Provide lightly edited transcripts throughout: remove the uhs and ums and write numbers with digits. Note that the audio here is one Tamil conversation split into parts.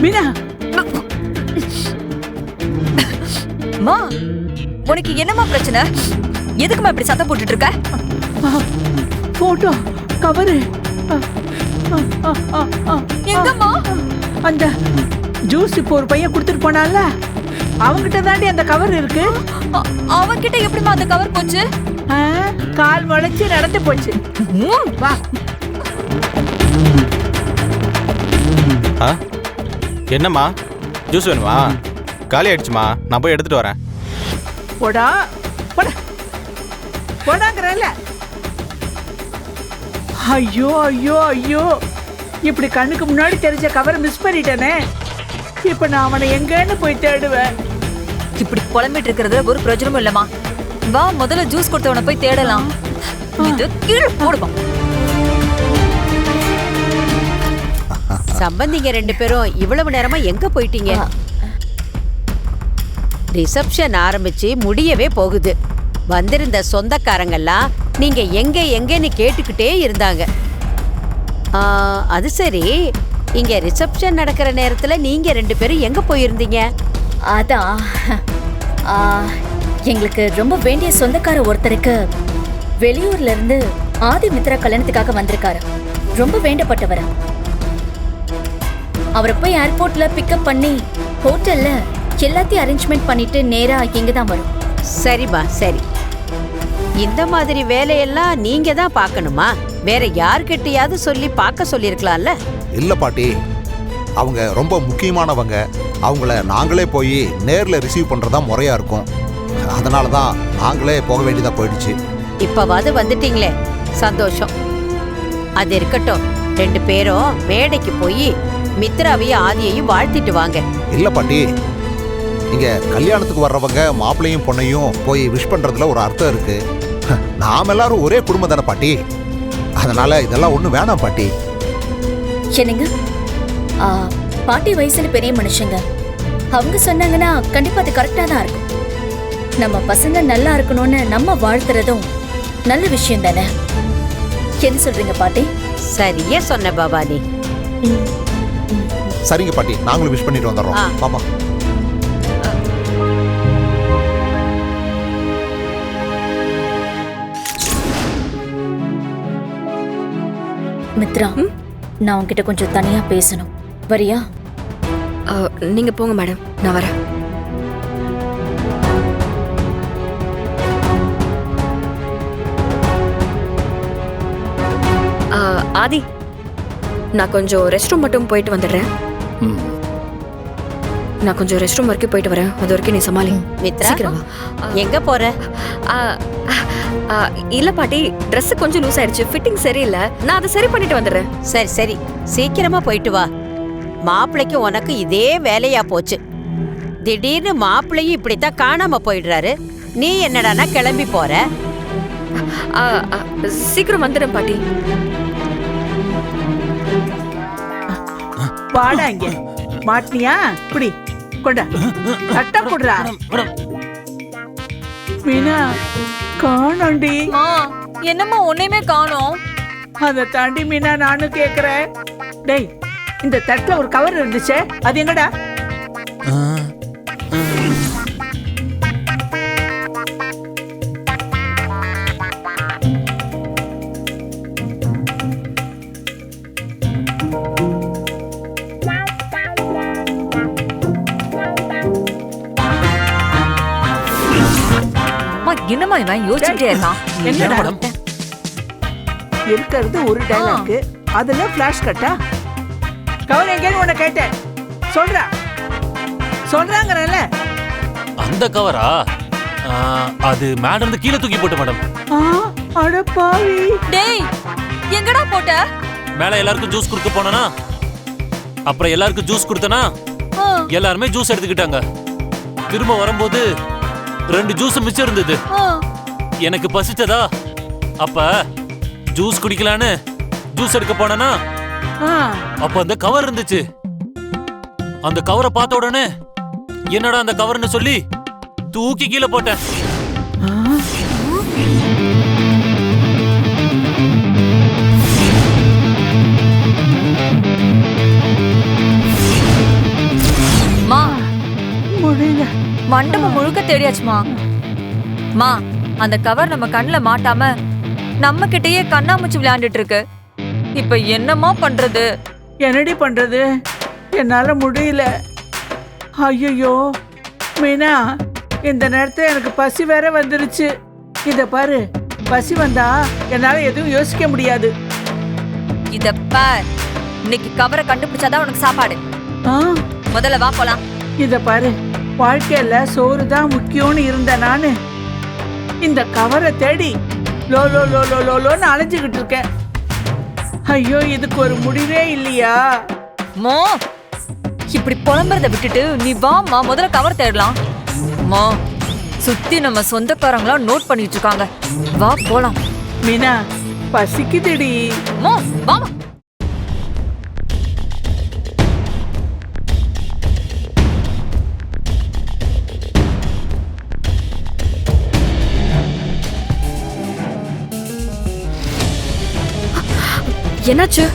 மீனா, மா, உனக்கு என்னமா பிரச்சனை? எதுக்குமா இப்படி சத்தம் போட்டுட்டு இருக்க? போட்டோ கவரு எங்கம்மா? அந்த ஜூஸ் இப்போ ஒரு பையன் கொடுத்துட்டு போனால, அவங்கிட்ட தாண்டி அந்த கவர் இருக்கு. அவன்கிட்ட எப்படிமா அந்த கவர் போச்சு? கால் முளைச்சு நடந்து போச்சு. வா. என்னம்மா, ஜூஸ் வேணுமா? காலி ஆயிடுச்சுமா, நான் போய் எடுத்துட்டு வரேன். போடா போடா போடாங்கறல. ஐயோ ஐயோ ஐயோ, இப்படி கண்ணுக்கு முன்னாடி தெரிஞ்ச கவர் மிஸ் பண்ணிட்டேனே. இப்ப நான் அவனை எங்கன்னு போய் தேடுவேன்? இப்படி புலம்பிட்டு இருக்கிறது ஒரு பிரயோஜனமும் இல்லம்மா. வா, முதல்ல ஜூஸ் கொடுத்தவனை போய் தேடலாம். இது கீழே போடுமா. சம்பந்திங்க ரெண்டு பேரும் இவ்வளவு நேரமா எங்க போயிட்டீங்க? ரிசப்ஷன் ஆரம்பிச்சு முடியவே போகுது. வந்திருந்த சொந்தக்காரங்கெல்லாம் நீங்க எங்க எங்கன்னு கேட்டுக்கிட்டே இருந்தாங்க. அது சரி, இங்க ரிசப்ஷன் நடக்கிற நேரத்துல நீங்க ரெண்டு பேரும் எங்க போயிருந்தீங்க? அதான் எங்களுக்கு ரொம்ப வேண்டிய சொந்தக்கார ஒருத்தருக்கு வெளியூர்ல இருந்து ஆதிமித்ரா கல்யாணத்துக்காக வந்திருக்காரு. ரொம்ப வேண்டப்பட்டவர். அவரை போய் ஏர்போர்ட்ல பிக்கப் பண்ணி ஹோட்டல்ல எல்லாத்தையும் அரேஞ்ச்மெண்ட் பண்ணிட்டு நேரா இங்க தான் வரும். சரிம்மா, சரி. இந்த மாதிரி வேலையெல்லாம் நீங்க தான் பார்க்கணுமா? வேற யார்கிட்டயாவது சொல்லி பார்க்க சொல்லியிருக்கலாம்ல? இல்ல பாட்டி, அவங்க ரொம்ப முக்கியமானவங்க. அவங்கள நாங்களே போய் நேர்ல ரிசீவ் பண்றதா முறையா இருக்கும். அதனால தான் நாங்களே போக வேண்டியதா போயிடுச்சு. இப்பவாது வந்துட்டீங்களே, சந்தோஷம். அது இருக்கட்டும், ரெண்டு பேரும் மேடைக்கு போய் மித்ராவையும் ஆதியையும் வாழ்த்திட்டு வாங்க. இல்ல பாட்டி, இங்க கல்யாணத்துக்கு வர்றவங்க மாப்பிள்ளையும் பொண்ணையும் போய் விஷ் பண்றதுல ஒரு அர்த்தம் இருக்கு. நாம எல்லாரும் ஒரே குடும்பம் தானே பாட்டி. அதனால இதெல்லாம் ஒண்ணு வேணாம் பாட்டி. என்னங்க, பாட்டி வயசுல பெரிய மனுஷங்க. அவங்க சொன்னாங்கன்னா கண்டிப்பா அது கரெக்டா தான் இருக்கும். நம்ம பசங்க நல்லா இருக்கணும்னு நம்ம வாழ்த்துறதும் நல்ல விஷயம் தானே. என்ன சொல்றீங்க பாட்டி? சரியா சொன்ன பவானி. சரிங்க பாட்டி, நாங்களும் விஷ் பண்ணிட்டு வந்துடுறோம். ஆமா. மித்ரா, நான் உன்கிட்ட கொஞ்சம் தனியா பேசணும். வரியா? நீங்க போங்க மேடம், நான் வரேன். ஆதி, நான் கொஞ்சம் ரெஸ்ட் ரூம் மட்டும் போயிட்டு வந்துடுறேன். நான் கொஞ்சம் ரெஸ்ட் ரூம் வரைக்கும் போயிட்டு வரேன். அது வரைக்கும் நீ சமாளி. மித்ரா, எங்க போற? இல்ல பாட்டி, ட்ரெஸ் கொஞ்சம் லூஸ் ஆயிடுச்சு, ஃபிட்டிங் சரியில்லை. நான் அதை சரி பண்ணிட்டு வந்துடுறேன். சரி சரி, சீக்கிரமா போயிட்டு வா. மாப்பிள்ளைக்கு உனக்கு இதே வேலையா போச்சு. திடீர்னு மாப்பிள்ளையும் இப்படித்தான் காணாம போயிடுறாரு. நீ என்னடானா கிளம்பி போற? சீக்கிரம் வந்துடும் பாட்டி. வாடா இங்க. மாட்டினியா? இப்படி கொண்டா, கட்ட போடுறா. மீனா, காணோண்டி. என்னம்மா ஒன்னையுமே காணோம்? அதை தாண்டி மீனா நானும் கேக்குறேன். டேய், இந்த தட்டுல ஒரு கவர் இருந்துச்சே, அது எங்கடா? என்னம்மா இவன் யோசிச்சுட்டே இருக்கான்? என்னடா இருக்கிறது ஒரு டைலாக், அதுல பிளாஷ் கட்டா? கவர் எங்கேன்னு உன்னை கேட்டேன், சொல்றா. சொல்றாங்கறல. அந்த கவரா? அது மேடம் இருந்து கீழே தூக்கி போட்டு மேடம். அட பாவி. டேய், எங்கடா போட்ட? மேல எல்லாருக்கும் ஜூஸ் கொடுக்க போனா, அப்புறம் எல்லாருக்கும் ஜூஸ் கொடுத்தனா, எல்லாருமே ஜூஸ் எடுத்துக்கிட்டாங்க. திரும்ப வரும்போது 2 ஜூஸ் மிச்சம் இருந்தது. எனக்கு பசிச்சதா, அப்ப ஜூஸ் குடிக்கலான்னு ஜூஸ் எடுக்க போனேனா, அப்ப அந்த கவர் இருந்துச்சு. அந்த கவரை பார்த்த உடனே என்னடா அந்த கவர்னு சொல்லி தூக்கி கீழே போட்டேன். மா, முடியல. மண்டபம் முழுக்க தேடியாச்சுமா. மா, அந்த கவர் நம்ம கண்ணுல மாட்டாம நம்ம கிட்டயே கண்ணாமூச்சி விளையாண்டுட்டு இருக்கு. இப்ப என்னமா பண்றது? என்னடி பண்றது? என்னால முடியல. ஐயோ மீனா, இந்த நேரத்துல எனக்கு பசி வேற வந்துருச்சு. இத பாரு, பசி வந்தா என்னால எதுவும் யோசிக்க முடியாது. இத பார், இன்னைக்கு கவரை கண்டுபிடிச்சாதான் உனக்கு சாப்பாடு. ஆ, முதல்ல வா போலாம். இத பாரு, வாழ்க்கையில சோறு தான் முக்கியம்னு இருந்த நானு இந்த கவரை தேடி low low low low low லோன்னு அலைஞ்சுக்கிட்டு இருக்கேன். ஐயோ, இதுக்கு ஒரு முடிவே இல்லையா? மோ, இப்படி புலம்புறத விட்டுட்டு நீ வாமா, முதல்ல கவர் தேடலாம். மோ, சுத்தி நம்ம சொந்தக்காரங்களா நோட் பண்ணிட்டு இருக்காங்க. வா போலாம். மீனா, பசிக்குதுடி. மோ, வாமா. என்னாச்சு?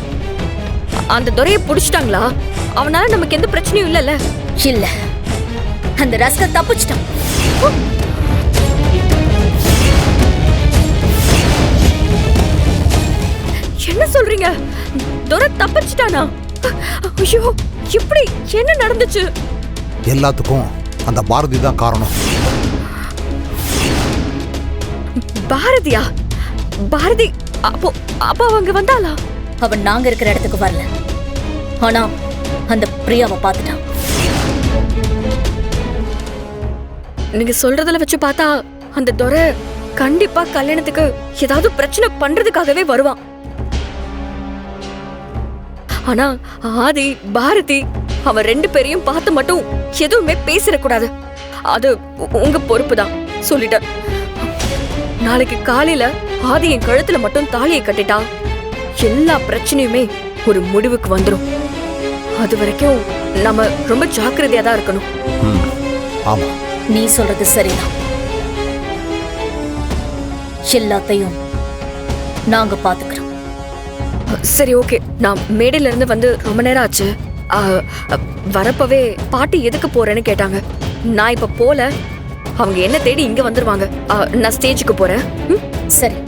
அந்த துரையை புடிச்சிட்டாங்களா? அவனால நமக்கு எந்த பிரச்சனையும் இல்லைல்ல? இல்ல, அந்த ரஸ்கல் தப்பிச்சிட்டான். என்ன சொல்றீங்க? துரை தப்பிச்சிட்டானா? ஐயோ, இப்படி என்ன நடந்துச்சு? எல்லாத்துக்கும் அந்த பாரதி தான் காரணம். பாரதியா? பாரதி அப்போ அப்போ அவங்க வந்தாளா? அவன் நாங்க இருக்கிற இடத்துக்கு வரல. ஆனா அந்த பிரியாவை பார்த்துட்டான். நீங்க சொல்றதுல வச்சு பார்த்தா அந்த துரை கண்டிப்பா கல்யாணத்துக்கு ஏதாவது பிரச்சனை பண்றதுக்காகவே வருவான். ஆனா ஆதி, பாரதி அவன் 2 பேரையும் பார்த்து மட்டும் எதுவுமே பேசிடக்கூடாது. அது உங்க பொறுப்பு தான், சொல்லிட்டேன். நாளைக்கு காலையில ஆதி என் கழுத்துல மட்டும் தாலியை கட்டிட்டா எல்லா பிரச்சனையுமே ஒரு முடிவுக்கு வந்துடும். அது வரைக்கும் நம்ம ரொம்ப ஜாக்கிரதையா தான் இருக்கணும். ஆமா, நீ சொல்றது சரிதான். எல்லாத்தையும் நாங்க பாத்துக்கிறோம். சரி, ஓகே. நான் மேடையில இருந்து வந்து ரொம்ப நேரம் ஆச்சு. வரப்பவே பாட்டி எதுக்கு போறேன்னு கேட்டாங்க. நான் இப்ப போல, அவங்க என்ன தேடி இங்க வந்துருவாங்க. நான் ஸ்டேஜுக்கு போறேன். சரி.